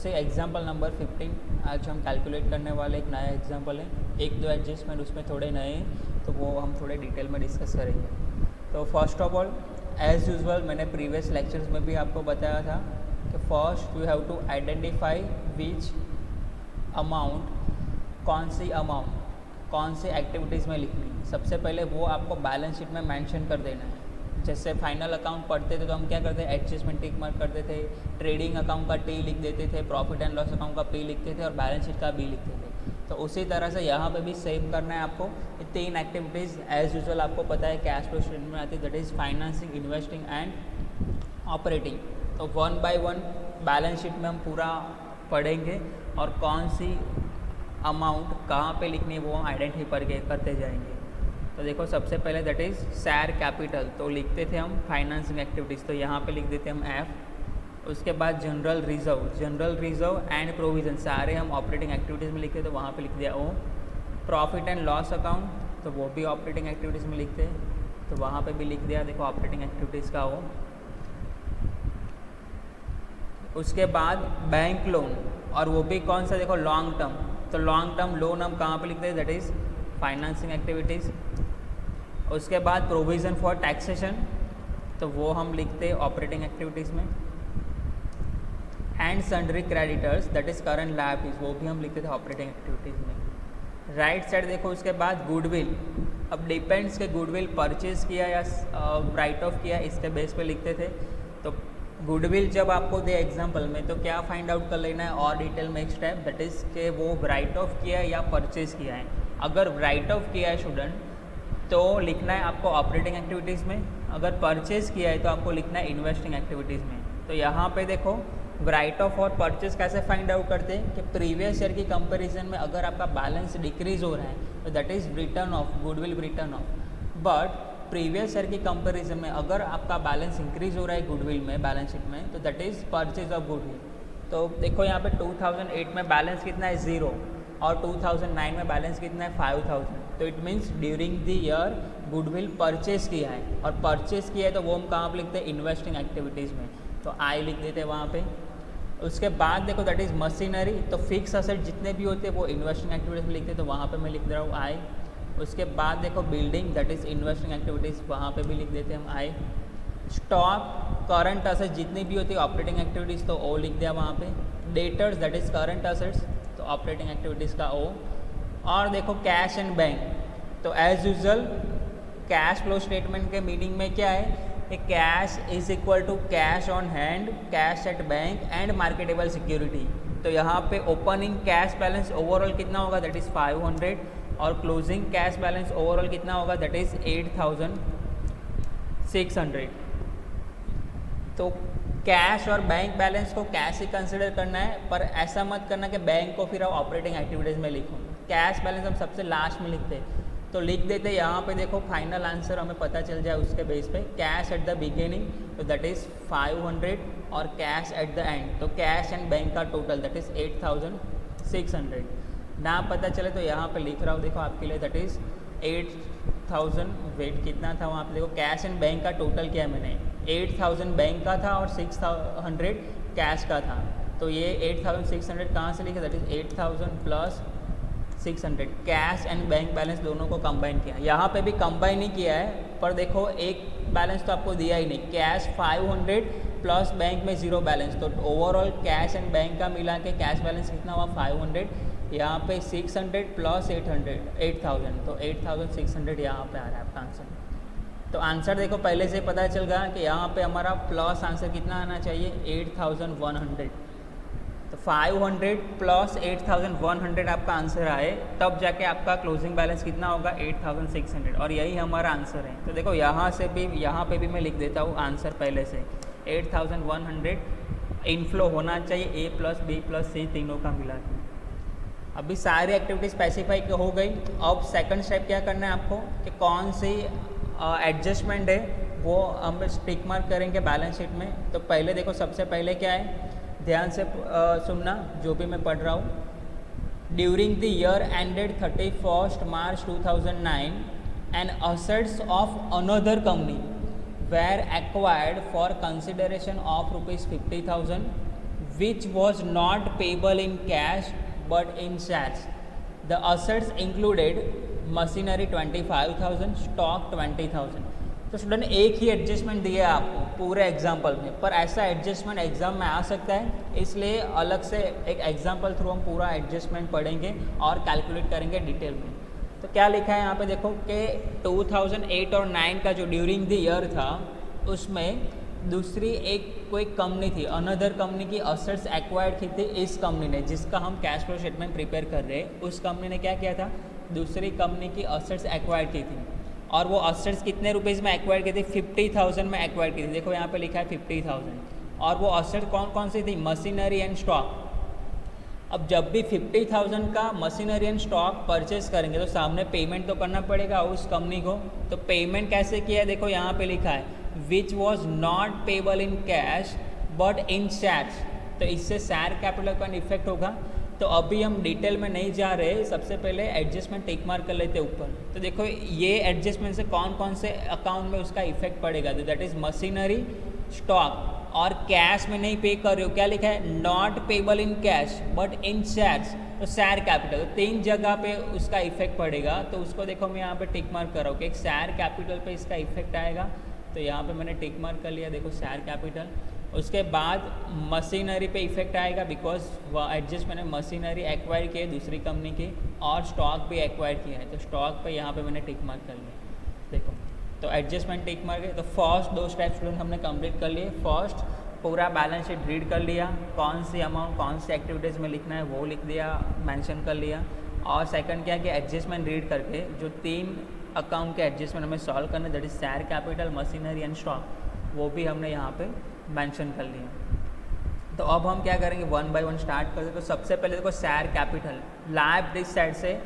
से example number 15 आज हम कैलकुलेट करने वाले एक नया एग्जाम्पल है। एक दो एडजस्टमेंट उसमें थोड़े नए हैं तो वो हम थोड़े डिटेल में डिस्कस करेंगे। तो first of all as usual मैंने प्रीवियस लेक्चर्स में भी आपको बताया था कि first you have to identify which amount कौन सी एक्टिविटीज़ में लिखनी है। सबसे पहले वो आपको बैलेंस शीट में मेंशन कर देना है। जैसे फाइनल अकाउंट पढ़ते थे तो हम क्या करते थे, एडजस्टमेंट टिक मार्क करते थे, ट्रेडिंग अकाउंट का टी लिख देते थे, प्रॉफिट एंड लॉस अकाउंट का पी लिखते थे और बैलेंस शीट का बी लिखते थे। तो उसी तरह से यहाँ पे भी सेम करना है आपको। ये तीन एक्टिविटीज़ एज यूजुअल आपको पता है कैश फ्लो स्टेटमेंट में आती है, that is financing, investing and operating. तो one by one balance sheet में हम पूरा पढ़ेंगे और कौन सी अमाउंट कहाँ पे लिखनी है वो हम आइडेंटिफाई करते जाएंगे। तो देखो सबसे पहले दैट इज़ शेयर कैपिटल, तो लिखते थे हम फाइनेंसिंग एक्टिविटीज़, तो यहाँ पे लिख देते हम एफ। उसके बाद जनरल रिजर्व एंड प्रोविज़न सारे हम ऑपरेटिंग एक्टिविटीज़ में लिखते तो वहाँ पे लिख दिया ओ। प्रॉफिट एंड लॉस अकाउंट तो वो भी ऑपरेटिंग एक्टिविटीज़ में लिखते हैं तो वहाँ पे भी लिख दिया देखो ऑपरेटिंग एक्टिविटीज़ का ओ। उसके बाद बैंक लोन, और वो भी कौन सा, देखो लॉन्ग टर्म, तो लॉन्ग टर्म लोन हम कहाँ पे लिखते हैं, दैट इज़ फाइनेंसिंग एक्टिविटीज़। उसके बाद प्रोविज़न फॉर टैक्सेशन तो वो हम लिखते हैं ऑपरेटिंग एक्टिविटीज़ में। And sundry creditors that is current liabilities वो भी हम लिखते थे ऑपरेटिंग एक्टिविटीज़ में। राइट साइड देखो उसके बाद गुडविल, अब डिपेंड्स के गुडविल परचेज किया या राइट ऑफ किया, इसके बेस पे लिखते थे। तो गुडविल जब आपको दे एग्जाम्पल में तो क्या फाइंड आउट कर लेना है और डिटेल में एक स्टेप, दैट इज़ के वो राइट ऑफ किया है या परचेज किया है। अगर राइट ऑफ किया है स्टूडेंट तो लिखना है आपको ऑपरेटिंग एक्टिविटीज़ में, अगर परचेज किया है तो आपको लिखना है इन्वेस्टिंग एक्टिविटीज़ में। तो यहाँ पे देखो राइट ऑफ और परचेज कैसे फाइंड आउट करते हैं कि प्रीवियस ईयर की कंपैरिजन में अगर आपका बैलेंस डिक्रीज हो रहा है तो that is return of, goodwill return of. But previous year की कंपैरिजन में अगर आपका बैलेंस इंक्रीज हो रहा है गुडविल में, बैलेंस शीट में, तो that is purchase of goodwill. तो देखो यहाँ पे 2008 में बैलेंस कितना है 0 और 2009 में बैलेंस कितना है 5000। तो it means during the year goodwill purchase किया है, और परचेज किया है तो वो हम कहाँ पर लिखते हैं, इन्वेस्टिंग एक्टिविटीज़ में, तो आई लिख देते हैं वहाँ पे। उसके बाद देखो दैट इज़ मशीनरी, तो फिक्स असेट जितने भी होते हैं वो इन्वेस्टिंग एक्टिविटीज़ में लिखते हैं तो वहाँ पे मैं लिख दे रहा हूँ आई। उसके बाद देखो building that is investing activities, वहाँ पे भी लिख देते हैं हम आई। स्टॉक करंट असेट्स जितनी भी होती है ऑपरेटिंग एक्टिविटीज़ तो ओ लिख दिया वहाँ पे। Debtors that is current assets तो ऑपरेटिंग एक्टिविटीज़ का ओ। और देखो कैश एंड बैंक, तो as usual cash flow statement के मीनिंग में क्या है कि cash is equal to cash on hand, cash at bank and marketable security. तो यहाँ पे ओपनिंग कैश बैलेंस ओवरऑल कितना होगा, दैट इज़ 500, और क्लोजिंग कैश बैलेंस ओवरऑल कितना होगा, दैट इज़ 8600। तो कैश और बैंक बैलेंस को कैश ही कंसिडर करना है, पर ऐसा मत करना कि बैंक को फिर आप ऑपरेटिंग एक्टिविटीज़ में लिखो। कैश बैलेंस हम सबसे लास्ट में लिखते हैं तो लिख देते हैं यहाँ पे देखो फाइनल आंसर हमें पता चल जाए उसके बेस पे। कैश एट द बिगिनिंग तो दैट इज़ 500 और कैश एट द एंड तो कैश एंड बैंक का टोटल दैट इज़ 8600। ना पता चले तो यहाँ पे लिख रहा हूँ देखो आपके लिए, दैट इज़ 8000, वेट कितना था वहाँ पे देखो, कैश एंड बैंक का टोटल किया मैंने, 8000 बैंक का था और 600 कैश का था। तो ये 8600 कहाँ से लिखा, that is 8000 plus 600, cash and bank balance दोनों को कंबाइन किया। यहाँ पे भी कंबाइन ही किया है, पर देखो एक बैलेंस तो आपको दिया ही नहीं, कैश 500 प्लस बैंक में 0 बैलेंस, तो ओवरऑल कैश एंड बैंक का मिला के कैश बैलेंस कितना हुआ 500, यहाँ पे 600 प्लस 8000 तो 8600 यहाँ पे आ रहा है आपका आंसर। तो आंसर देखो पहले से पता चल गया कि यहाँ पे हमारा प्लस आंसर कितना आना चाहिए 8100। तो 500 प्लस 8100 आपका आंसर आए तब जाके आपका क्लोजिंग बैलेंस कितना होगा 8600, और यही हमारा आंसर है। तो देखो यहाँ से भी, यहाँ पे भी मैं लिख देता हूँ आंसर पहले से 8100 इनफ्लो होना चाहिए ए प्लस बी प्लस सी तीनों का मिला के। अभी सारी एक्टिविटी स्पेसिफाई हो गई। अब सेकंड स्टेप क्या करना है आपको कि कौन सी एडजस्टमेंट है वो हम टिक मार्क करेंगे बैलेंस शीट में। तो पहले देखो सबसे पहले क्या है, ध्यान से सुनना जो भी मैं पढ़ रहा हूँ। During the year ended 31 March 2009 and assets of another company were acquired for consideration of rupees 50,000 which was not payable in cash but in shares. The assets included machinery 25,000, stock 20,000. तो स्टूडेंट एक ही adjustment दिया है आपको पूरे example में, पर ऐसा adjustment exam में आ सकता है, इसलिए अलग से एक एग्जाम्पल थ्रू हम पूरा एडजस्टमेंट पढ़ेंगे और कैलकुलेट करेंगे डिटेल में। तो क्या लिखा है यहाँ पे देखो कि 2008 और 9 का जो ड्यूरिंग द ईयर था उसमें दूसरी एक कोई कंपनी थी, अनदर कंपनी की असेट्स एक्वायर्ड की थी इस कंपनी ने, जिसका हम कैश फ्लो स्टेटमेंट प्रिपेयर कर रहे हैं। उस कंपनी ने क्या किया था, दूसरी कंपनी की असेट्स एक्वायर्ड की थी, और वो असेट्स कितने रुपीज़ में एक्वायर की थी, 50,000 में एक्वायर की थी। देखो यहाँ पे लिखा है 50,000, और वो असेट्स कौन कौन सी थी, मशीनरी एंड स्टॉक। अब जब भी 50,000 का मशीनरी एंड स्टॉक परचेज करेंगे तो सामने पेमेंट तो करना पड़ेगा उस कंपनी को। तो पेमेंट कैसे किया है, देखो यहाँ पे लिखा है which was not payable in cash but in shares. तो इससे शेयर कैपिटल का इफेक्ट होगा। तो अभी हम डिटेल में नहीं जा रहे, सबसे पहले एडजस्टमेंट टिक मार्क कर लेते ऊपर। तो देखो ये एडजस्टमेंट से कौन कौन से अकाउंट में उसका इफेक्ट पड़ेगा, तो दैट इज मशीनरी, स्टॉक, और कैश में नहीं पे कर रहे हो, क्या लिखा है, not payable in cash but in shares, तो शेयर कैपिटल। तो 3 जगह पे उसका इफेक्ट पड़ेगा। तो उसको देखो मैं यहाँ पे टिक मार्क कर रहा हूँ कि एक शेयर कैपिटल पे इसका इफेक्ट आएगा, तो यहाँ पे मैंने टिक मार्क कर लिया, देखो शेयर कैपिटल। उसके बाद मशीनरी पे इफेक्ट आएगा बिकॉज वह एडजस्ट मैंने मशीनरी एक्वायर की है दूसरी कंपनी की, और स्टॉक भी एक्वायर किया है, तो स्टॉक पे यहाँ पे मैंने टिक मार्क कर लिया। देखो तो एडजस्टमेंट टिक मार्क है। तो फर्स्ट 2 स्टेप स्टूडेंट हमने कंप्लीट कर लिए। फर्स्ट पूरा बैलेंस शीट रीड कर लिया, कौन सी अमाउंट कौन सी एक्टिविटीज़ में लिखना है वो लिख दिया, मेंशन कर लिया। और सेकंड क्या कि एडजस्टमेंट रीड करके जो 3 अकाउंट के एडजस्टमेंट हमें सॉल्व करना है, that is share capital, machinery and stock, वो भी हमने यहाँ पे मेंशन कर लिया। तो अब हम क्या करेंगे, 1 बाय 1 स्टार्ट करते। तो सबसे पहले देखो शेयर कैपिटल, लायबिलिटी साइड से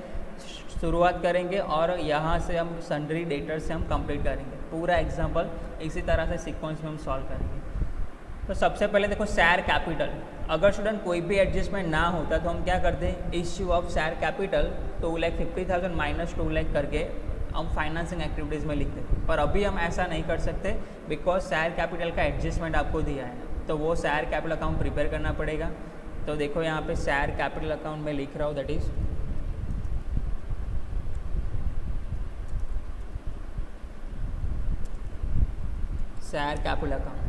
शुरुआत करेंगे और यहाँ से हम सन्ड्री डेटर से हम कंप्लीट करेंगे। पूरा एग्जांपल इसी तरह से सीक्वेंस में हम सॉल्व करेंगे। तो सबसे पहले देखो शेयर कैपिटल, अगर स्टूडेंट कोई भी एडजस्टमेंट ना होता तो हम क्या करते हैं, issue of share capital 2,50,000 minus 2 lakh करके हम फाइनेंसिंग एक्टिविटीज़ में लिखते हैं। पर अभी हम ऐसा नहीं कर सकते बिकॉज शेयर कैपिटल का एडजस्टमेंट आपको दिया है, तो वो शेयर कैपिटल अकाउंट प्रिपेयर करना पड़ेगा। तो देखो यहाँ पे शेयर कैपिटल अकाउंट में लिख रहा हूँ, that is share capital account.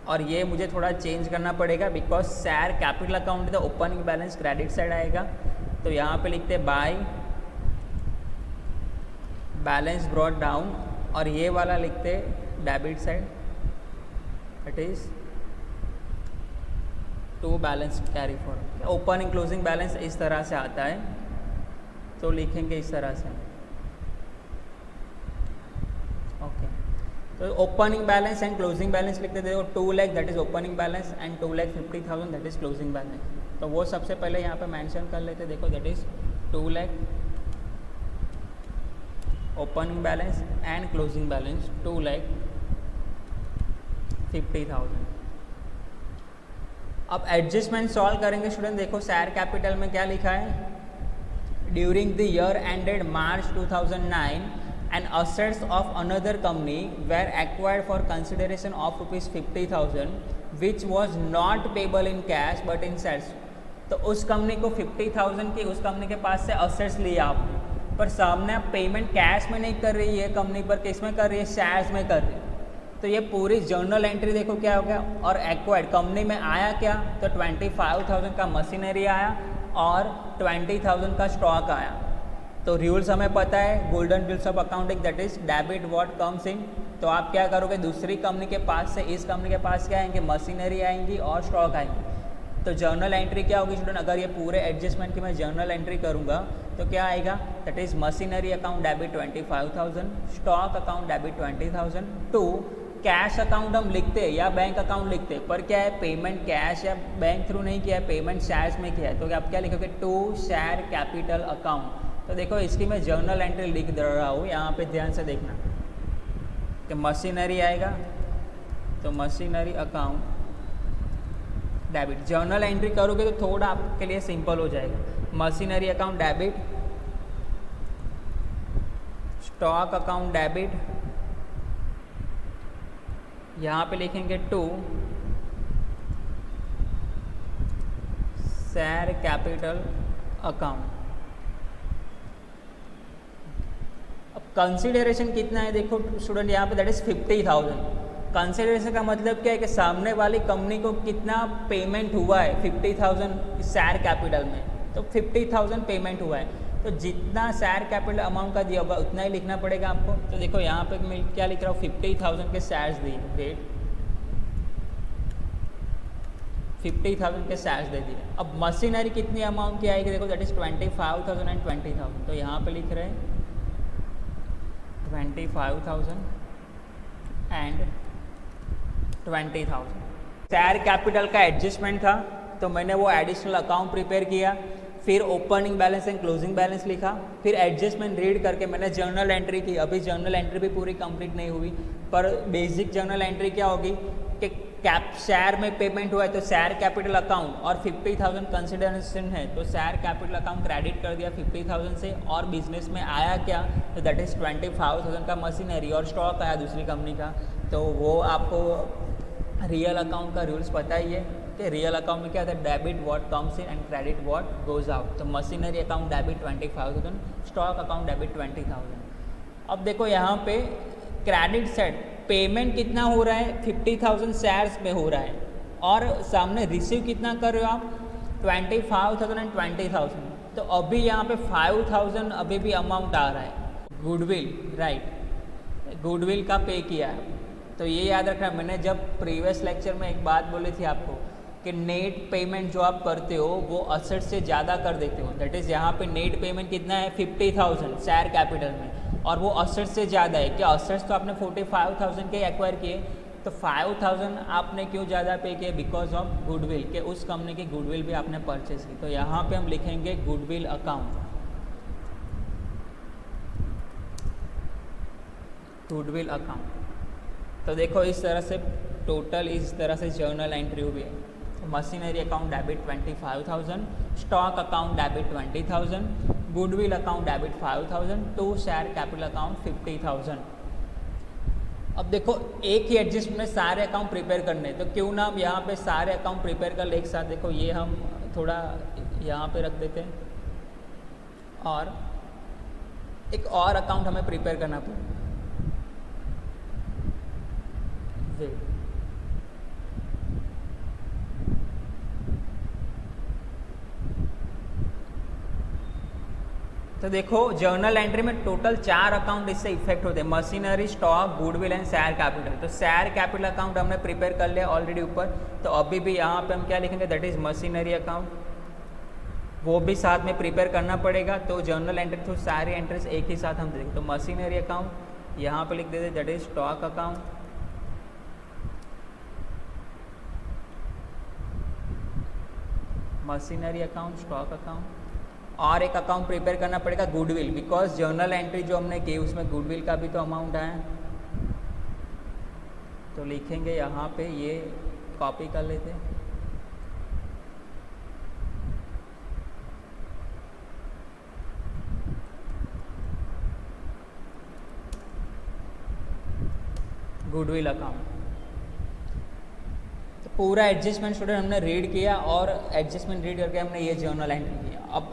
और ये मुझे थोड़ा चेंज करना पड़ेगा because share capital account the opening balance credit side आएगा। तो यहाँ पे लिखते हैं बाय बैलेंस ब्रॉट डाउन, और ये वाला लिखते debit side, that is to balance carry forward. Opening closing balance इस तरह से आता है, तो लिखेंगे इस तरह से। ओके तो opening balance and closing balance लिखते देखो 2 lakh that is opening balance and 2,50,000 that is closing balance. तो वो सबसे पहले यहाँ पे मेंशन कर लेते, देखो that is 2 lakh opening balance and closing balance 2,50,000। अब एडजस्टमेंट सॉल्व करेंगे स्टूडेंट। देखो शेयर कैपिटल में क्या लिखा है, during the year ended March 2009 and assets of another company were acquired for consideration of ₹50,000 which was not payable in cash but in shares। तो उस company को 50,000 की उस कंपनी के पास से असेट्स लिया आपने, पर सामने आप पेमेंट कैश में नहीं कर रही है कंपनी पर, किस में कर रही है, शेयर्स में कर रही है। तो ये पूरी जर्नल एंट्री देखो क्या हो गया, और एक्वायर्ड कंपनी में आया क्या, तो 25,000 का मशीनरी आया और 20,000 का स्टॉक आया। तो रूल्स हमें पता है, golden rules of accounting, that is debit what comes इन। तो आप क्या करोगे, दूसरी कंपनी के पास से इस कंपनी के पास क्या आएंगे, मशीनरी आएंगी और स्टॉक आएंगी। तो जर्नल एंट्री क्या होगी स्टूडेंट, अगर ये पूरे एडजस्टमेंट की मैं जर्नल एंट्री करूँगा तो क्या आएगा, that is machinery account debit 25,000, stock account debit 20,000, to cash account हम लिखते हैं या बैंक अकाउंट लिखते हैं, पर क्या है पेमेंट कैश या बैंक थ्रू नहीं किया है, पेमेंट शेयर्स में किया है। तो आप क्या लिखोगे, टू शेयर कैपिटल अकाउंट। तो देखो इसकी मैं जर्नल एंट्री लिख दे रहा हूँ, यहाँ पे ध्यान से देखना कि मशीनरी आएगा तो machinery account debit. Journal entry करोगे तो थोड़ा आपके लिए सिंपल हो जाएगा। Machinery account debit, stock account debit, यहाँ पे लिखेंगे टू शेयर कैपिटल अकाउंट। अब कंसिडरेशन कितना है देखो स्टूडेंट यहाँ पे, दैट इज 50,000। कंसिडरेशन का मतलब क्या है कि सामने वाली कंपनी को कितना पेमेंट हुआ है 50,000 शेयर कैपिटल में, तो 50,000 पेमेंट हुआ है, तो जितना शेयर कैपिटल अमाउंट का दिया होगा उतना ही लिखना पड़ेगा आपको। तो देखो यहाँ पे मैं क्या लिख रहा हूँ, 50,000 के शेयर्स दिए, डेट 50,000 के शेयर्स दे दिए। अब मशीनरी कितनी अमाउंट की आएगी देखो, दैट इज 25,000 एंड 20,000, तो यहाँ पे लिख रहे हैं 25,000 एंड 20,000। शेयर कैपिटल का एडजस्टमेंट था तो मैंने वो एडिशनल अकाउंट प्रिपेयर किया, फिर opening balance and closing balance लिखा, फिर एडजस्टमेंट रीड करके मैंने जर्नल एंट्री की। अभी जर्नल एंट्री भी पूरी कंप्लीट नहीं हुई, पर बेसिक जर्नल एंट्री क्या होगी कि शेयर में पेमेंट हुआ है तो शेयर कैपिटल अकाउंट और 50,000 कंसिडरेशन है तो शेयर कैपिटल अकाउंट क्रेडिट कर दिया 50,000 से, और बिजनेस में आया क्या तो दैट इज़ 25,000 का मशीनरी और स्टॉक आया दूसरी कंपनी का। तो वो आपको रियल अकाउंट का रूल्स पता ही है कि रियल अकाउंट में क्या होता है, debit what comes in and credit what goes out. तो machinery account debit 25,000, stock account debit 20,000। अब देखो यहाँ पे क्रेडिट साइड पेमेंट कितना हो रहा है 50,000 शेयर्स में हो रहा है, और सामने रिसीव कितना कर रहे हो आप 25,000 एंड 20,000। तो अभी यहाँ पे 5,000 अभी भी अमाउंट आ रहा है गुडविल, राइट, गुडविल का पे किया है। तो ये याद रखना, मैंने जब प्रीवियस लेक्चर में एक बात बोली थी आपको कि नेट पेमेंट जो आप करते हो वो असेट से ज़्यादा कर देते हो, दैट इज़ यहाँ पे नेट पेमेंट कितना है 50,000 शेयर कैपिटल में, और वो असेट से ज़्यादा है। क्या असेट्स तो आपने 45,000 के एक्वायर किए, तो 5,000 आपने क्यों ज़्यादा पे किए, बिकॉज ऑफ गुडविल, के उस कंपनी की गुडविल भी आपने परचेज की। तो यहाँ पे हम लिखेंगे गुडविल अकाउंट, गुडविल अकाउंट। तो देखो इस तरह से टोटल इस तरह से जर्नल एंट्री हुई है। Machinery account debit 25,000, stock account debit 20,000, goodwill account debit 5,000, to share capital account 50,000। अब देखो एक ही एडजस्ट में सारे अकाउंट प्रिपेयर करने हैं, तो क्यों ना हम यहाँ पे सारे अकाउंट प्रिपेयर कर ले एक साथ। देखो ये हम थोड़ा यहाँ पे रख देते हैं, और एक और अकाउंट हमें प्रिपेयर करना पड़ेगा। तो देखो जर्नल एंट्री में टोटल 4 अकाउंट इससे इफेक्ट होते हैं, machinery, stock, goodwill and share capital. तो शेयर कैपिटल अकाउंट हमने प्रिपेयर कर लिया ऑलरेडी ऊपर, तो अभी भी यहाँ पे हम क्या लिखेंगे, दैट इज मशीनरी अकाउंट, वो भी साथ में प्रिपेयर करना पड़ेगा। तो जर्नल एंट्री तो सारी एंट्रीज एक ही साथ हम देखेंगे। तो मशीनरी अकाउंट यहाँ पे लिख देते, that is stock account, machinery account, stock account, और एक अकाउंट प्रिपेयर करना पड़ेगा गुडविल, बिकॉज जर्नल एंट्री जो हमने की उसमें गुडविल का भी तो अमाउंट आया। तो लिखेंगे यहाँ पे, ये कॉपी कर लेते, गुडविल अकाउंट। तो पूरा एडजस्टमेंट स्टूडेंट हमने रीड किया, और एडजस्टमेंट रीड करके हमने ये जर्नल एंट्री किया। अब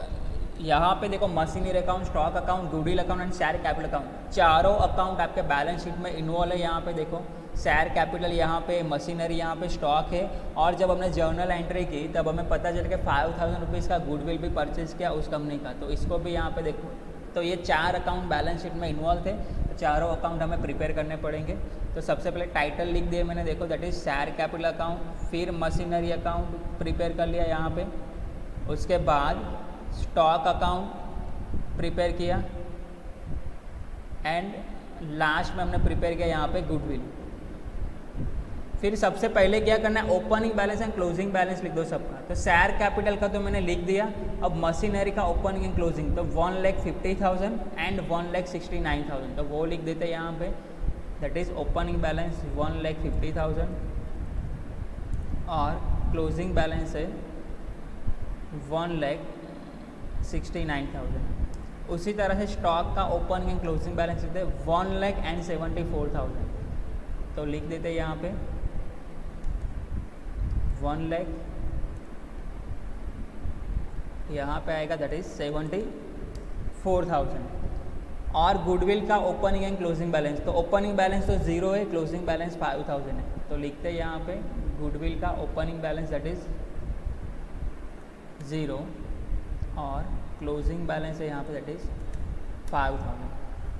यहाँ पे देखो machinery account, stock account, goodwill account and share capital account, चारों अकाउंट आपके बैलेंस शीट में इन्वॉल्व है। यहाँ पे देखो शेयर कैपिटल यहाँ पे, मशीनरी यहाँ पे, स्टॉक है, और जब हमने जर्नल एंट्री की तब हमें पता चल के 5,000 रुपीज़ का गुडविल भी परचेज किया उस कंपनी का, तो इसको भी यहाँ पे देखो। तो ये 4 अकाउंट बैलेंस शीट में इन्वॉल्व थे, तो चारों अकाउंट हमें प्रिपेयर करने पड़ेंगे। तो सबसे पहले टाइटल लिख दिया मैंने, देखो that is share capital account, फिर मशीनरी अकाउंट प्रिपेयर कर लिया यहाँ पे, उसके बाद स्टॉक अकाउंट प्रिपेयर किया, एंड लास्ट में हमने प्रिपेयर किया यहाँ पे गुडविल। फिर सबसे पहले क्या करना है, opening balance and closing balance लिख दो सबका। तो शेयर कैपिटल का तो मैंने लिख दिया, अब मशीनरी का ओपनिंग एंड क्लोजिंग, तो 1,50,000 एंड 1,69,000, तो वो लिख देते हैं यहाँ पे, दैट इज ओपनिंग बैलेंस 1,50,000 और क्लोजिंग बैलेंस है 1,69,000। उसी तरह से स्टॉक का ओपनिंग एंड क्लोजिंग बैलेंस देते हैं 1,74,000, तो लिख देते हैं यहाँ पे 1,74,000 यहाँ पे आएगा दैट इज़ 74,000। और गुडविल का ओपनिंग एंड क्लोजिंग बैलेंस, तो ओपनिंग बैलेंस तो 0 है, क्लोजिंग बैलेंस 5,000 है, तो लिखते हैं यहाँ पे गुडविल का ओपनिंग बैलेंस दैट इज़ 0 और क्लोजिंग बैलेंस है यहाँ पे दैट इज़ 5,000।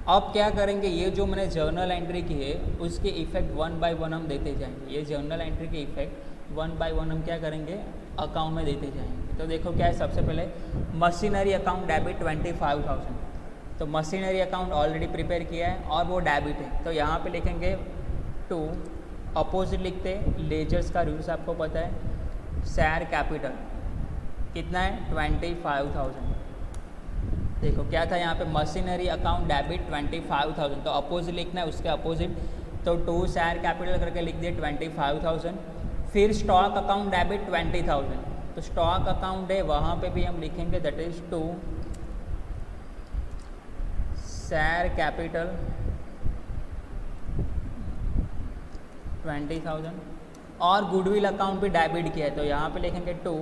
अब क्या करेंगे, ये जो मैंने जर्नल एंट्री की है उसके इफेक्ट 1 बाय 1 हम देते जाएंगे। ये जर्नल एंट्री के इफेक्ट 1 बाय 1 हम क्या करेंगे, अकाउंट में देते जाएंगे। तो देखो क्या है, सबसे पहले मशीनरी अकाउंट डेबिट 25,000, तो मशीनरी अकाउंट ऑलरेडी प्रिपेयर किया है और वो डेबिट है, तो यहाँ पे लिखेंगे 2, अपोजिट लिखते हैं, लेजर्स का रूल्स आपको पता है, शेयर कैपिटल कितना है 25,000। देखो क्या था यहाँ पे, मशीनरी अकाउंट डेबिट 25,000, तो अपोजिट लिखना है उसके अपोजिट, तो 2 शेयर कैपिटल करके लिख दिए 25,000। फिर स्टॉक अकाउंट डेबिट 20,000, तो स्टॉक अकाउंट है वहाँ पे भी हम लिखेंगे दैट इज 2 शेयर कैपिटल 20,000। और गुडविल अकाउंट भी डेबिट किया है, तो यहाँ पे लिखेंगे 2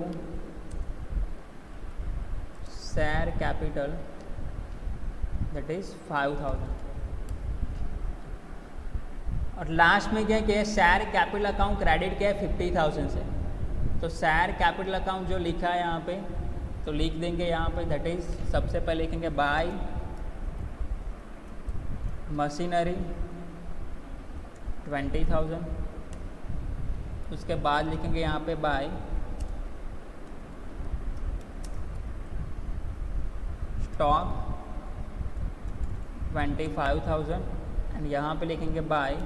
शेयर कैपिटल दैट इज 5,000। और लास्ट में क्या किया है, शेयर कैपिटल अकाउंट क्रेडिट किया है 50,000 से, तो शेयर कैपिटल अकाउंट जो लिखा है यहाँ पे तो लिख देंगे यहाँ पे दैट इज, सबसे पहले लिखेंगे बाय मशीनरी 20,000, उसके बाद लिखेंगे यहाँ पे बाय स्टॉक 25,000 एंड यहाँ पे लिखेंगे by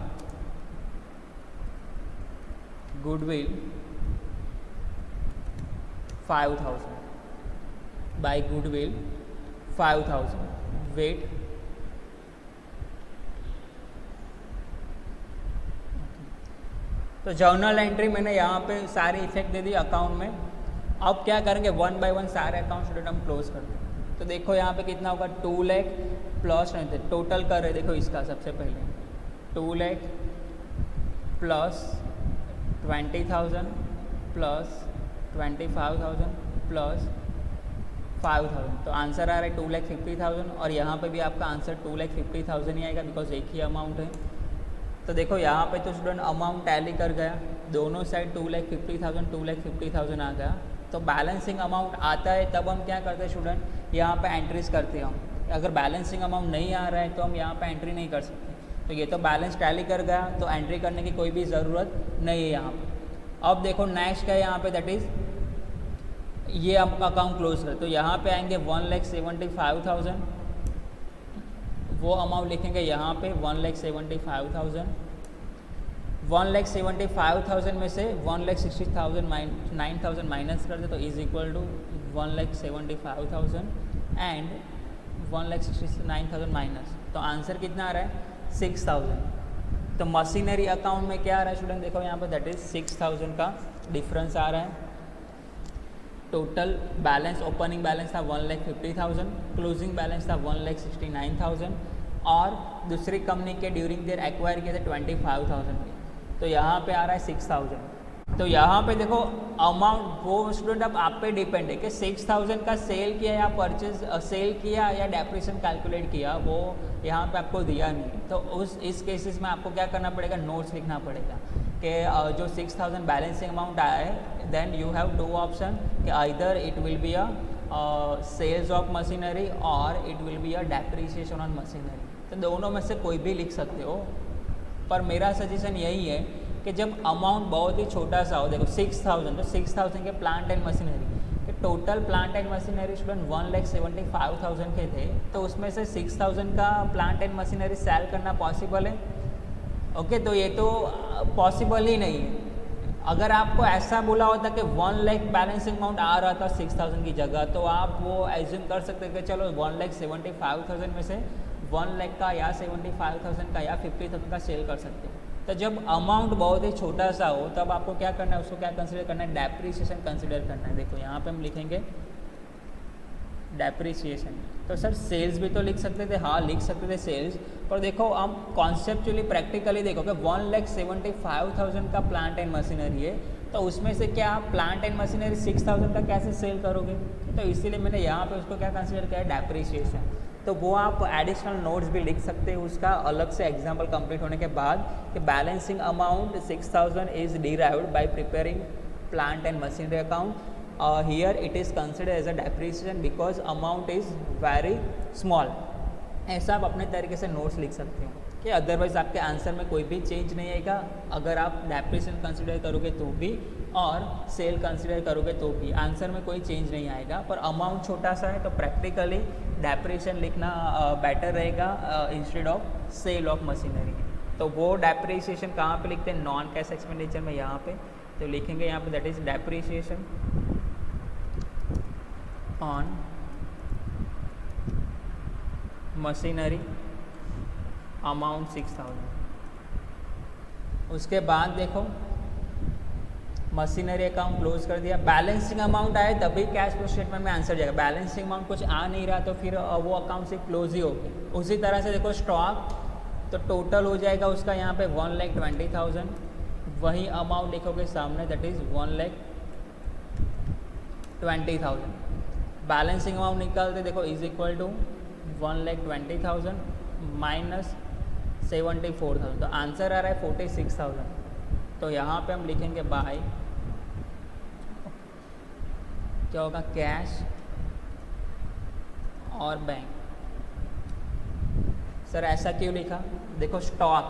goodwill 5,000, by goodwill 5,000। Wait, तो जर्नल एंट्री मैंने यहाँ पे सारे इफेक्ट दे दिए अकाउंट में। अब क्या करेंगे, 1 बाय 1 सारे अकाउंट स्टूडेंट हम क्लोज कर दें। तो देखो यहाँ पे कितना होगा, 2 लाख प्लस नहीं थे, टोटल कर रहे देखो इसका, सबसे पहले 2 लाख प्लस 20,000 प्लस 25,000 प्लस 5,000, तो आंसर आ रहा है 2,50,000। और यहाँ पे भी आपका आंसर 2,50,000 ही आएगा बिकॉज एक ही अमाउंट है। तो देखो यहाँ पे तो स्टूडेंट अमाउंट टैली कर गया, दोनों साइड 2,50,000 2,50,000 आ गया। तो बैलेंसिंग अमाउंट आता है तब हम क्या करते हैं स्टूडेंट, यहाँ पे एंट्रीज करते हैं हम। अगर बैलेंसिंग अमाउंट नहीं आ रहा है तो हम यहाँ पे एंट्री नहीं कर सकते। तो ये तो बैलेंस टैली कर गया, तो एंट्री करने की कोई भी ज़रूरत नहीं है यहाँ पे। अब देखो नेक्स्ट क्या है यहाँ पे, दैट इज़ ये आपका अकाउंट क्लोज कर, तो यहाँ पे आएंगे 1,75,000, वो अमाउंट लिखेंगे यहाँ पे 1,75,000। 1,75,000 में से 1,60,000 माइनस कर दे तो is equal to 1,75,000 and 1,69,000 minus, तो आंसर कितना आ रहा है 6,000। तो मशीनरी अकाउंट में क्या आ रहा है स्टूडेंट, देखो यहाँ पे दैट इज 6,000 का डिफरेंस आ रहा है। टोटल बैलेंस, ओपनिंग बैलेंस था 1,50,000, क्लोजिंग बैलेंस था 1,69,000 और दूसरी कंपनी के ड्यूरिंग देयर एक्वायर किए थे 25,000 के, तो यहाँ पे आ रहा है 6,000। तो यहाँ पे देखो अमाउंट वो स्टूडेंट अब आप पे डिपेंड है कि 6,000 का सेल किया या परचेज सेल किया या डेप्रिसिएशन कैलकुलेट किया, वो यहाँ पे आपको दिया नहीं। तो इस केसेस में आपको क्या करना पड़ेगा, नोट्स लिखना पड़ेगा कि जो 6,000 बैलेंसिंग अमाउंट आया है, देन यू हैव 2 ऑप्शन कि either it will be a sales of machinery और it will be a depreciation on machinery. तो दोनों में से कोई भी लिख सकते हो, पर मेरा सजेशन यही है कि जब अमाउंट बहुत ही छोटा सा हो, देखो 6,000, तो 6,000 के प्लांट एंड मशीनरी के total plant and machinery student 1,75,000 के थे, तो उसमें से 6,000 का प्लांट एंड मशीनरी सेल करना पॉसिबल है। ओके, तो ये तो पॉसिबल ही नहीं है। अगर आपको ऐसा बोला होता कि 1 लाख बैलेंसिंग अमाउंट आ रहा था 6,000 की जगह, तो आप वो एज्यूम कर सकते हैं कि चलो 1,75,000 में से 1 लाख का या 75,000 का या 50,000 का सेल कर सकते हैं। तो जब अमाउंट बहुत ही छोटा सा हो तब आपको क्या करना है, उसको क्या कंसिडर करना है, डेप्रिसिएशन कंसिडर करना है। देखो यहाँ पे हम लिखेंगे डेप्रिसिएशन। तो सर सेल्स भी तो लिख सकते थे, हाँ लिख सकते थे सेल्स, पर देखो हम कॉन्सेप्चुअली प्रैक्टिकली देखो कि 1,75,000 का प्लांट एंड मशीनरी है, तो उसमें से क्या आप प्लांट एंड मशीनरी 6,000 का कैसे सेल करोगे? तो इसीलिए मैंने यहाँ पे उसको क्या कंसिडर किया है, डेप्रिसिएशन। तो वो आप एडिशनल नोट्स भी लिख सकते हैं उसका अलग से एग्जाम्पल कंप्लीट होने के बाद कि balancing amount 6,000 is derived bye preparing plant and machinery account. Here it is considered as a depreciation because amount is very small। ऐसा आप अपने तरीके से नोट्स लिख सकते हो कि अदरवाइज आपके आंसर में कोई भी चेंज नहीं आएगा अगर आप डेप्रिसिएशन कंसिडर करोगे तो भी और सेल कंसिडर करोगे तो भी आंसर में कोई चेंज नहीं आएगा। पर अमाउंट छोटा सा है तो प्रैक्टिकली डेप्रिसिएशन लिखना बेटर रहेगा instead of sale of machinery. तो वो डेप्रिसिएशन कहाँ पे लिखते हैं, नॉन कैश एक्सपेंडिचर में यहाँ पे तो लिखेंगे यहाँ पे that is depreciation on machinery amount 6,000। उसके बाद देखो मशीनरी अकाउंट क्लोज कर दिया, बैलेंसिंग अमाउंट आए तभी कैश फ्लो स्टेटमेंट में आंसर जाएगा। बैलेंसिंग अमाउंट कुछ आ नहीं रहा तो फिर वो अकाउंट से क्लोज ही हो गया। उसी तरह से देखो स्टॉक तो टोटल हो जाएगा उसका यहाँ पे 1,20,000, वही अमाउंट लिखोगे सामने दैट इज 1,20,000। बैलेंसिंग अमाउंट निकालते देखो इज इक्वल टू 1,20,000 माइनस 74,000, तो आंसर आ रहा है 46,000। तो यहाँ पे हम लिखेंगे बाय क्या होगा, कैश और बैंक। सर ऐसा क्यों लिखा, देखो स्टॉक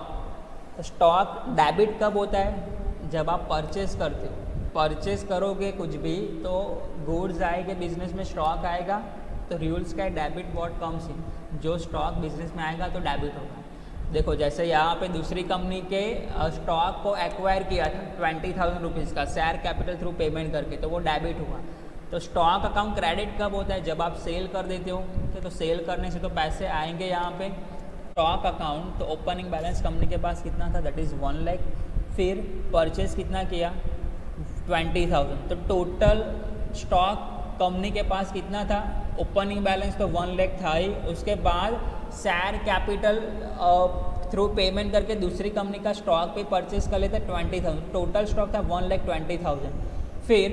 डेबिट कब होता है, जब आप परचेस करते हो। परचेस करोगे कुछ भी तो गुड्स आएंगे बिजनेस में, स्टॉक आएगा तो रूल्स का डेबिट व्हाट कम्स इन, जो स्टॉक बिजनेस में आएगा तो डेबिट होगा। देखो जैसे यहाँ पे दूसरी कंपनी के स्टॉक को एक्वायर किया था 20,000 रुपीज़ का शेयर कैपिटल थ्रू पेमेंट करके, तो वो डेबिट हुआ। तो स्टॉक अकाउंट क्रेडिट कब होता है, जब आप सेल कर देते हो, तो सेल करने से तो पैसे आएंगे यहाँ पे स्टॉक अकाउंट। तो ओपनिंग बैलेंस कंपनी के पास कितना था, दैट इज़ 1 लाख। फिर परचेस कितना किया 20,000, तो टोटल स्टॉक कंपनी के पास कितना था, ओपनिंग बैलेंस तो 1 लाख था ही, उसके बाद शेयर कैपिटल थ्रू पेमेंट करके दूसरी कंपनी का स्टॉक पे परचेस कर लेते 20,000, टोटल स्टॉक था 1,20,000। फिर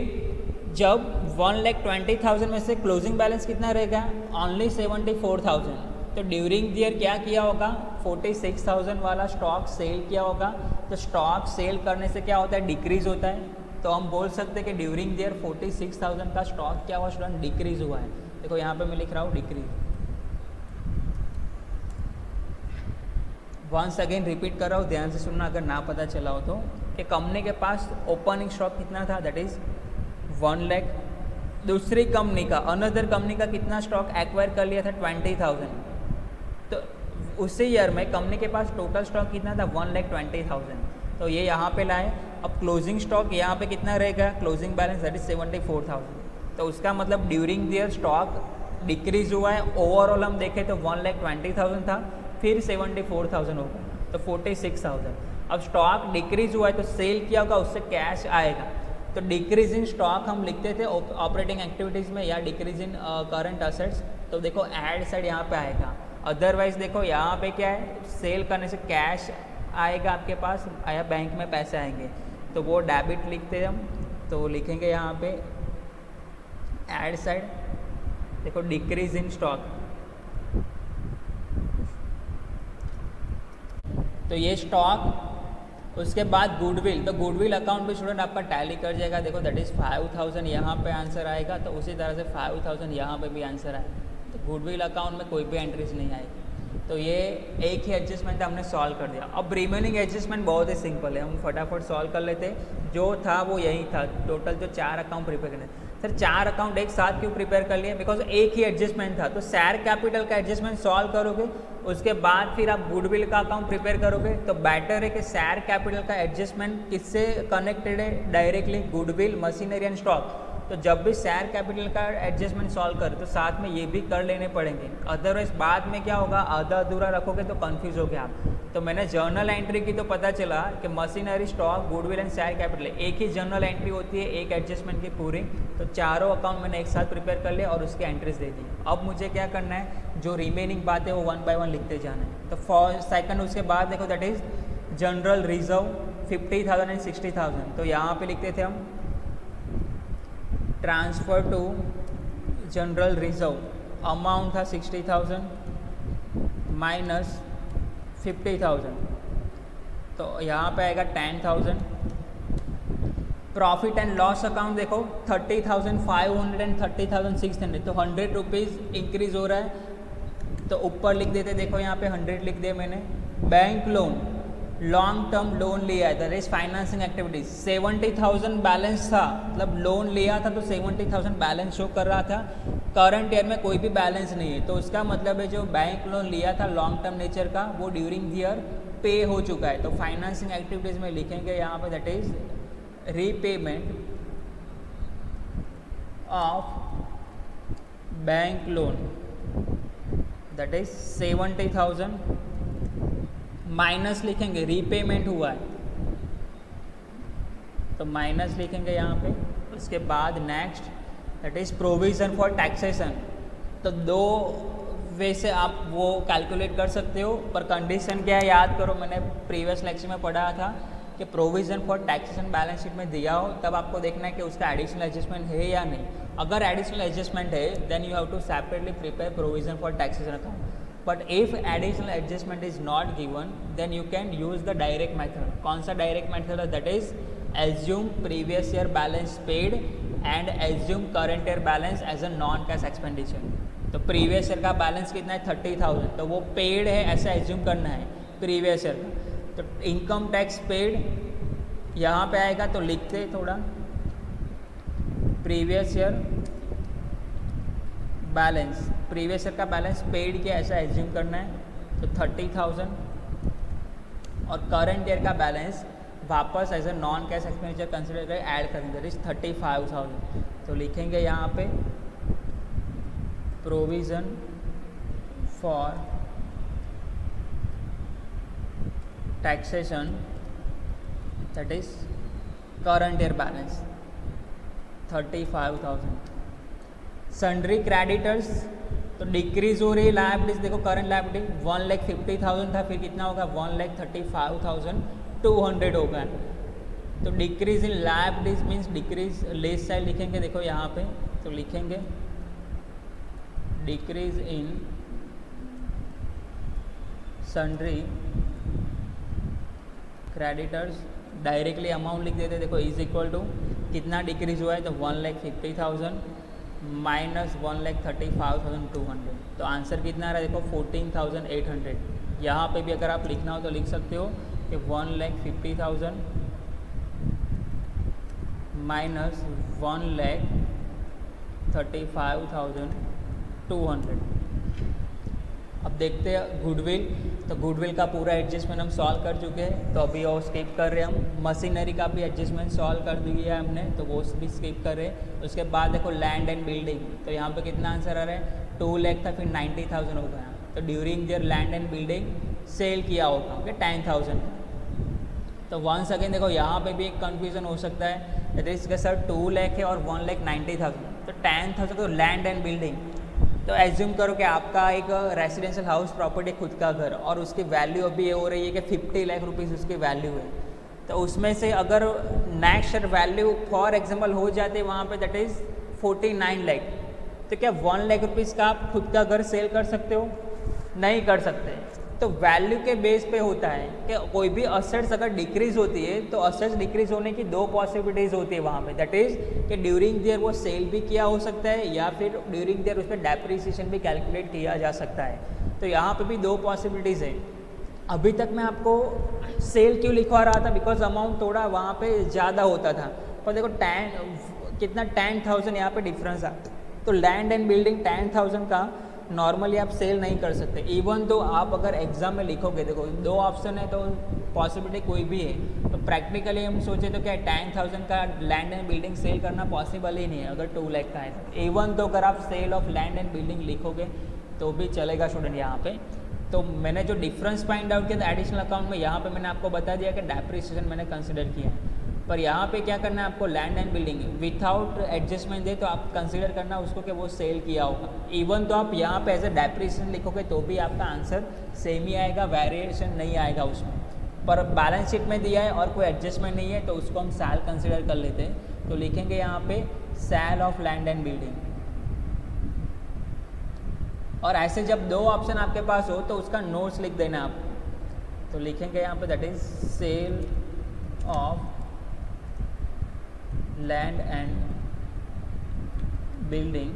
जब 1,20,000 में से क्लोजिंग बैलेंस कितना रहेगा, ओनली 74,000। तो ड्यूरिंग द ईयर क्या किया होगा, 46,000 वाला स्टॉक सेल किया होगा। तो स्टॉक सेल करने से क्या होता है, डिक्रीज होता है। तो हम बोल सकते हैं कि ड्यूरिंग द ईयर 46,000 का स्टॉक क्या हुआ स्टूडेंट, डिक्रीज हुआ है। देखो यहाँ पे मैं लिख रहा हूँ डिक्रीज। वंस अगेन रिपीट कर रहा हूँ, ध्यान से सुनना अगर ना पता चला हो तो, कि कंपनी के पास ओपनिंग स्टॉक कितना था, दैट इज 1 लाख। दूसरी कंपनी का अनदर कंपनी का कितना स्टॉक एक्वायर कर लिया था 20,000। तो उसी ईयर में कंपनी के पास टोटल स्टॉक कितना था 1,20,000। तो ये यहाँ पे लाए। अब क्लोजिंग स्टॉक यहाँ पे कितना रहेगा, क्लोजिंग बैलेंस दैट इज 74,000। तो उसका मतलब during the year stock decrease हुआ है। ओवरऑल हम देखें तो 1,20,000 था, फिर 74,000 होगा तो 46,000। अब स्टॉक डिक्रीज हुआ है तो सेल किया होगा, उससे कैश आएगा। तो डिक्रीज इन स्टॉक हम लिखते थे ऑपरेटिंग एक्टिविटीज़ में, या डिक्रीज इन करंट असेट्स। तो देखो ऐड साइड यहाँ पे आएगा। अदरवाइज देखो यहाँ पे क्या है, सेल करने से कैश आएगा आपके पास, या बैंक में पैसे आएंगे, तो वो डेबिट लिखते हैं हम। तो लिखेंगे यहाँ पे ऐड साइड, देखो डिक्रीज इन स्टॉक। तो ये स्टॉक, उसके बाद गुडविल। तो गुडविल अकाउंट भी स्टूडेंट आपका टैली कर जाएगा। देखो दैट इज़ 5,000 यहाँ पे आंसर आएगा, तो उसी तरह से 5,000 यहाँ पे भी आंसर आएगा। तो गुडविल अकाउंट में कोई भी एंट्रीज नहीं आएगी। तो ये एक ही एडजस्टमेंट हमने सॉल्व कर दिया। अब रिमेनिंग एडजस्टमेंट बहुत ही सिंपल है, हम फटाफट सॉल्व कर लेते। जो था वो यही था, टोटल जो 4 अकाउंट प्रिपेयर करने। सर 4 अकाउंट एक साथ क्यों प्रिपेयर कर लिए, बिकॉज एक ही एडजस्टमेंट था। तो शेयर कैपिटल का एडजस्टमेंट सॉल्व करोगे, उसके बाद फिर आप गुडविल का अकाउंट प्रिपेयर करोगे, तो बेटर है कि शेयर कैपिटल का एडजस्टमेंट किससे कनेक्टेड है, directly goodwill, machinery and stock. तो जब भी शेयर कैपिटल का एडजस्टमेंट सॉल्व कर तो साथ में ये भी कर लेने पड़ेंगे, अदरवाइज बाद में क्या होगा, आधा अधूरा रखोगे तो कंफ्यूज हो गया आप। तो मैंने जर्नल एंट्री की तो पता चला कि machinery, stock, goodwill and share capital एक ही जर्नल एंट्री होती है एक एडजस्टमेंट की पूरी। तो चारों अकाउंट मैंने एक साथ प्रिपेयर कर लिया और उसके एंट्रीज दे दी। अब मुझे क्या करना है, जो रिमेनिंग बात है वो 1 बाय 1 लिखते जाना है। तो फर्स्ट सेकंड उसके बाद देखो that is general reserve 50,000 and 60,000। तो यहाँ पे लिखते थे हम transfer to general reserve, amount था 60,000 माइनस 50,000, तो यहाँ पे आएगा 10,000। प्रॉफिट एंड लॉस अकाउंट देखो 30,500 एंड 30,600, तो 100 रुपीज़ इंक्रीज हो रहा है, तो ऊपर लिख देते, देखो यहाँ पे 100 लिख दिया मैंने। Bank loan, long term loan लिया है, that is financing activities, 70,000 balance था, मतलब लोन लिया था तो 70,000 बैलेंस शो कर रहा था। करंट ईयर में कोई भी बैलेंस नहीं है, तो उसका मतलब है जो बैंक लोन लिया था लॉन्ग टर्म नेचर का वो ड्यूरिंग ईयर पे हो चुका है। तो फाइनेंसिंग एक्टिविटीज में लिखेंगे यहाँ पे that is repayment of bank loan, that is 70,000 minus लिखेंगे, रीपेमेंट हुआ है तो माइनस लिखेंगे यहाँ पे। उसके बाद next that is provision for taxation. तो दो वे से आप वो कैलकुलेट कर सकते हो, पर कंडीशन क्या है याद करो, मैंने प्रीवियस लेक्चर में पढ़ा था कि provision for taxation balance sheet में दिया हो तब आपको देखना है कि उसका एडिशनल एडजस्टमेंट है या नहीं। अगर एडिशनल एडजस्टमेंट है then you have to separately prepare provision for taxation account, but if additional adjustment is not given then you can use the direct method. कौन सा डायरेक्ट मेथड है, that is assume previous year balance paid and assume current year balance as a non cash expenditure. तो previous year का balance कितना है 30,000, तो वो paid है ऐसा एज्यूम करना है प्रीवियस ईयर का। तो इनकम टैक्स पेड यहाँ पे आएगा, तो लिखते थोड़ा previous year balance, previous year का बैलेंस पेड किया ऐसा एज्यूम करना है, तो 30,000 और करंट ईयर का बैलेंस वापस as a non cash expenditure consider कर ऐड करेंगे, दैट इज 35,000। तो लिखेंगे यहाँ पे provision for taxation that is current year balance 35,000। Sundry creditors तो डिक्रीज हो रही है, लायबिलिटीज देखो करंट लायबिलिटी 1,50,000 था, फिर कितना होगा 1,35,200 होगा। तो decrease in liabilities means decrease less side लिखेंगे, देखो यहाँ पे तो लिखेंगे decrease in sundry creditors, directly amount लिख देते, देखो इज इक्वल टू कितना डिक्रीज हुआ है, तो 1,50,000 माइनस 1,35,200। तो आंसर कितना आ रहा है, देखो 14,800। यहाँ पे भी अगर आप लिखना हो तो लिख सकते हो कि 1,50,000 माइनस 1,35,200। अब देखते हैं गुडविल, तो गुडविल का पूरा एडजस्टमेंट हम सॉल्व कर चुके हैं, तो अभी वो स्किप कर रहे हैं हम। मशीनरी का भी एडजस्टमेंट सॉल्व कर दिया है हमने, तो वो भी स्किप कर रहे हैं। उसके बाद देखो लैंड एंड बिल्डिंग, तो यहाँ पे कितना आंसर आ रहा है 2 लाख था, फिर 90,000 हो गया। तो during their land and building sale किया होगा ओके 10,000। तो वंस अगेन देखो यहाँ पे भी एक कन्फ्यूजन हो सकता है, दैट इज के सर 2 लाख है और 1,90,000, तो 10,000 तो लैंड एंड बिल्डिंग। तो एज्यूम करो कि आपका एक रेसिडेंशियल हाउस प्रॉपर्टी खुद का घर और उसकी वैल्यू अभी ये हो रही है कि 50 लाख रुपीज़ उसकी वैल्यू है। तो उसमें से अगर next year value for example हो जाते वहाँ पे दैट इज़ 49 लाख, तो क्या 1 लाख रुपीज़ का आप खुद का घर सेल कर सकते हो? नहीं कर सकते। तो वैल्यू के बेस पे होता है कि कोई भी असेट्स अगर डिक्रीज होती है तो असेट्स डिक्रीज होने की 2 पॉसिबिलिटीज़ होती है वहाँ पे, दैट इज़ कि ड्यूरिंग देयर वो सेल भी किया हो सकता है या फिर ड्यूरिंग देयर उस पर डेप्रिसिएशन भी कैलकुलेट किया जा सकता है। तो यहाँ पे भी 2 पॉसिबिलिटीज़ है। अभी तक मैं आपको सेल क्यों लिखवा रहा था, बिकॉज अमाउंट थोड़ा वहाँ पे ज़्यादा होता था, पर देखो 10,000 यहाँ पे डिफरेंस आता। तो लैंड एंड बिल्डिंग 10,000 का नॉर्मली आप सेल नहीं कर सकते। इवन तो आप अगर एग्जाम में लिखोगे, देखो 2 ऑप्शन है, तो पॉसिबिलिटी कोई भी है, तो प्रैक्टिकली हम सोचे तो क्या 10,000 का लैंड एंड बिल्डिंग सेल करना पॉसिबल ही नहीं है अगर 2 लाख का है। इवन तो अगर आप sale of land and building लिखोगे तो भी चलेगा स्टूडेंट यहाँ पे। तो मैंने जो डिफरेंस फाइंड आउट किया था एडिशनल अकाउंट में, यहाँ पे मैंने आपको बता दिया कि डेप्रिसिएशन मैंने कंसिडर किया है, पर यहाँ पे क्या करना है आपको, land and building without adjustment दे तो आप कंसीडर करना उसको कि वो सेल किया होगा। इवन तो आप यहाँ पे एज ए डेप्रिसिएशन लिखोगे तो भी आपका आंसर सेम ही आएगा, वेरिएशन नहीं आएगा उसमें। पर बैलेंस शीट में दिया है और कोई एडजस्टमेंट नहीं है तो उसको हम सेल कंसिडर कर लेते हैं। तो लिखेंगे यहाँ पे sale of land and building. और ऐसे जब 2 ऑप्शन आपके पास हो तो उसका नोट्स लिख देना आप। तो लिखेंगे यहाँ पे that is sale of land and building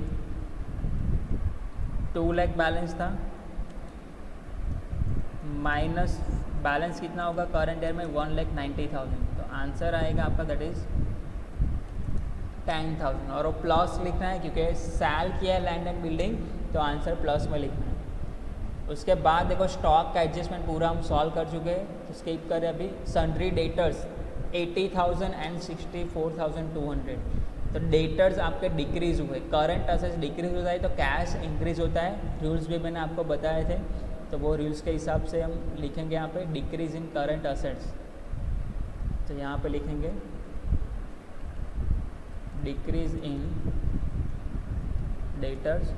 2 lakh balance था, माइनस बैलेंस कितना होगा करंट ईयर में 1,90,000, तो आंसर आएगा आपका दैट इज 10,000। और वो प्लस लिखना है क्योंकि सेल किया है लैंड एंड बिल्डिंग तो आंसर प्लस में लिखना है। उसके बाद देखो स्टॉक का एडजस्टमेंट पूरा हम सॉल्व कर चुके हैं, तो स्किप करें अभी। सन्ड्री डेटर्स 80,000 एंड 64,200, तो डेटर्स आपके डिक्रीज हुए, करंट असेट्स डिक्रीज होता है तो कैश इंक्रीज होता है, रूल्स भी मैंने आपको बताए थे, तो वो रूल्स के हिसाब से हम लिखेंगे यहाँ पे डिक्रीज इन करंट असेट्स। तो यहाँ पे लिखेंगे डिक्रीज इन डेटर्स,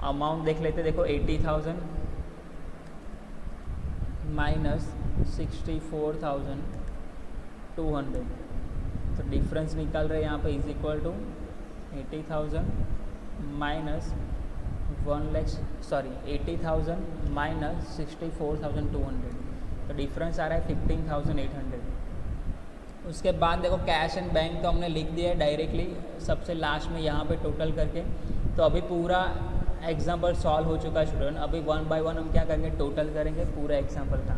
अमाउंट देख लेते, देखो 80,000 माइनस 64,200, तो डिफरेंस निकाल रहे हैं यहाँ पे is equal to 80,000 minus 80,000 minus 64,200, तो डिफरेंस आ रहा है 15,800। उसके बाद देखो कैश एंड बैंक तो हमने लिख दिया है डायरेक्टली सबसे लास्ट में यहाँ पे टोटल करके। तो अभी पूरा एग्जाम्पल सॉल्व हो चुका है स्टूडेंट, अभी 1 बाय 1 हम क्या करेंगे, टोटल करेंगे पूरा एग्जाम्पल का।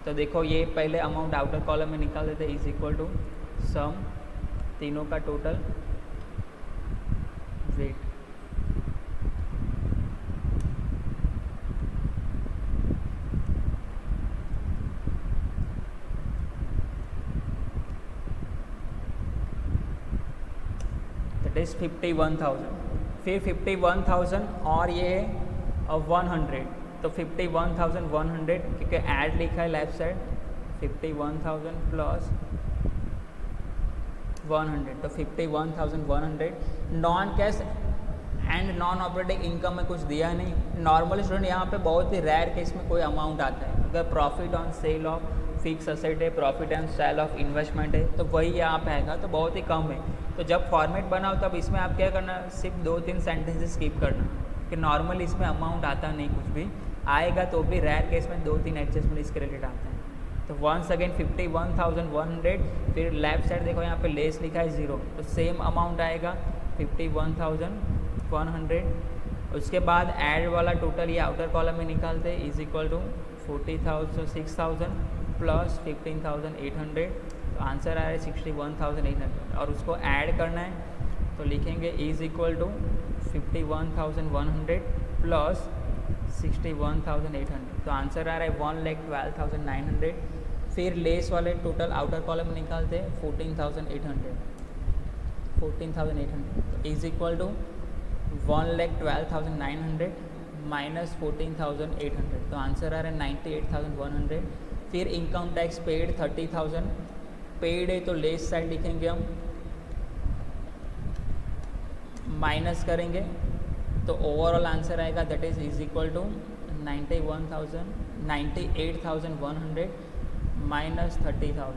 तो देखो ये पहले अमाउंट आउटर कॉलम में निकाल देते, इज इक्वल टू सम तीनों का टोटल वेट, दैट इज 51,000, फिर 51,000 और ये 100, तो 51,100 क्योंकि ऐड लिखा है लेफ्ट साइड, 51,000 प्लस 100, तो 51,100। Non cash and non operating income में कुछ दिया नहीं। नॉर्मल स्टूडेंट यहाँ पे बहुत ही रेयर केस में कोई अमाउंट आता है, अगर profit on sale of fix asset है, profit on sale of investment है, तो वही यहाँ पे आएगा, तो बहुत ही कम है। तो जब फॉर्मेट बनाओ तब इसमें आप क्या करना, सिर्फ 2-3 सेंटेंसेस स्किप करना, कि नॉर्मली इसमें अमाउंट आता नहीं, कुछ भी आएगा तो भी रेयर केस में 2-3 एडजस्टमेंट इसके रिलेटेड आते हैं। तो वंस अगेन 51,100, फिर लेफ्ट साइड देखो यहाँ पे लेस लिखा है 0, तो सेम अमाउंट आएगा 51,100। उसके बाद ऐड वाला टोटल ये आउटर कॉलम में निकालते हैं, इज इक्वल टू 6,000 प्लस 15,800, तो आंसर आ रहा है 61,800। और उसको ऐड करना है तो लिखेंगे इज इक्वल टू 51,100 प्लस 61,800, तो आंसर आ रहा है 1,12,900। फिर लेस वाले टोटल आउटर कॉलम निकालते हैं 14,800, तो इज इक्वल टू 1,12,900 माइनस 14,800, तो आंसर आ रहा है 98,100। फिर इनकम टैक्स पेड 30,000 पेड है, तो लेस साइड लिखेंगे हम, माइनस करेंगे तो ओवरऑल आंसर आएगा that is equal to 98,100 minus 30,000,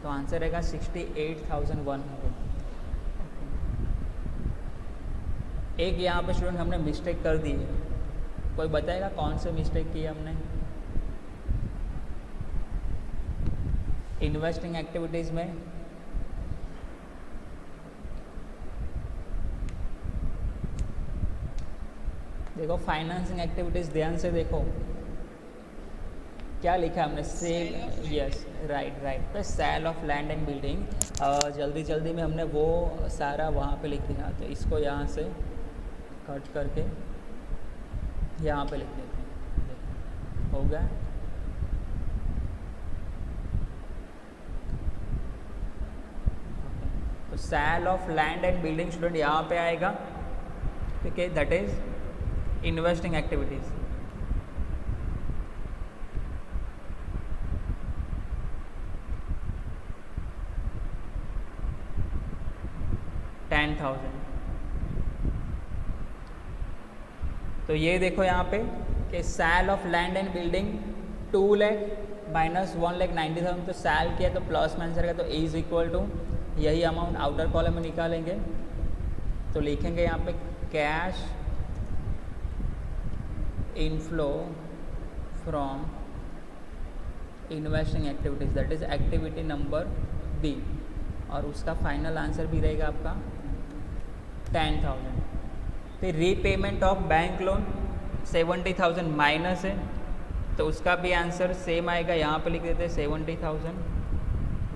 तो आंसर आएगा 68,100। एक यहाँ पे स्टूडेंट हमने मिस्टेक कर दी है, कोई बताएगा कौन से मिस्टेक की हमने? इन्वेस्टिंग एक्टिविटीज़ में देखो, फाइनेंसिंग एक्टिविटीज़ ध्यान से देखो क्या लिखा है हमने, सेल, यस राइट पे sale of land and building. जल्दी जल्दी में हमने वो सारा वहाँ पे लिख दिया, तो इसको यहाँ से कट करके यहाँ पे लिख देते हैं, हो गया। Sale of land and building student यहाँ पे आएगा, ठीक है, दैट इज इन्वेस्टिंग एक्टिविटीज़। तो ये देखो यहाँ पे कि sale of land and building 2 lakh minus 1,90,000, तो सेल किया तो प्लस में आंसर का, तो इज इक्वल टू यही अमाउंट आउटर कॉलम में निकालेंगे, तो लिखेंगे यहाँ पे cash inflow from investing activities, that is activity number B, और उसका फाइनल आंसर भी रहेगा आपका 10,000। फिर repayment of bank loan 70,000 minus है, तो उसका भी आंसर सेम आएगा, यहाँ पे लिख देते हैं 70,000,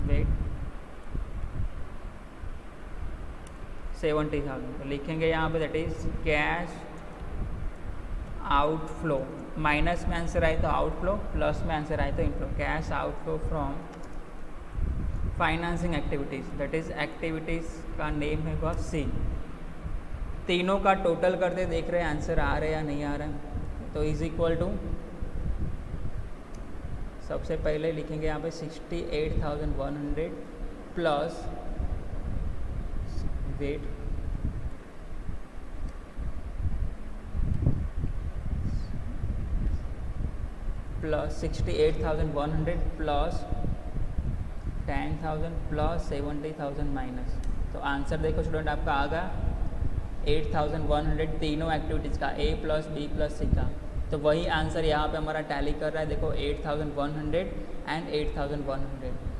वेट 70,000, तो लिखेंगे यहाँ पे that is cash outflow, minus में आंसर आए तो आउटफ्लो, प्लस में आंसर आए तो inflow, cash outflow from financing activities, that is activities का नेम है वह सी। तीनों का टोटल करते देख रहे हैं आंसर आ रहा है या नहीं आ रहा है, तो इज इक्वल टू सबसे पहले लिखेंगे यहाँ पे 68,100 plus weight plus 68,100 plus 10,000 plus 70,000 minus, तो आंसर देखो स्टूडेंट आपका आ गया 8,100 तीनों एक्टिविटीज़ का, ए प्लस बी प्लस सी का, तो वही आंसर यहाँ पे हमारा टैली कर रहा है, देखो 8,100 एंड 8,100।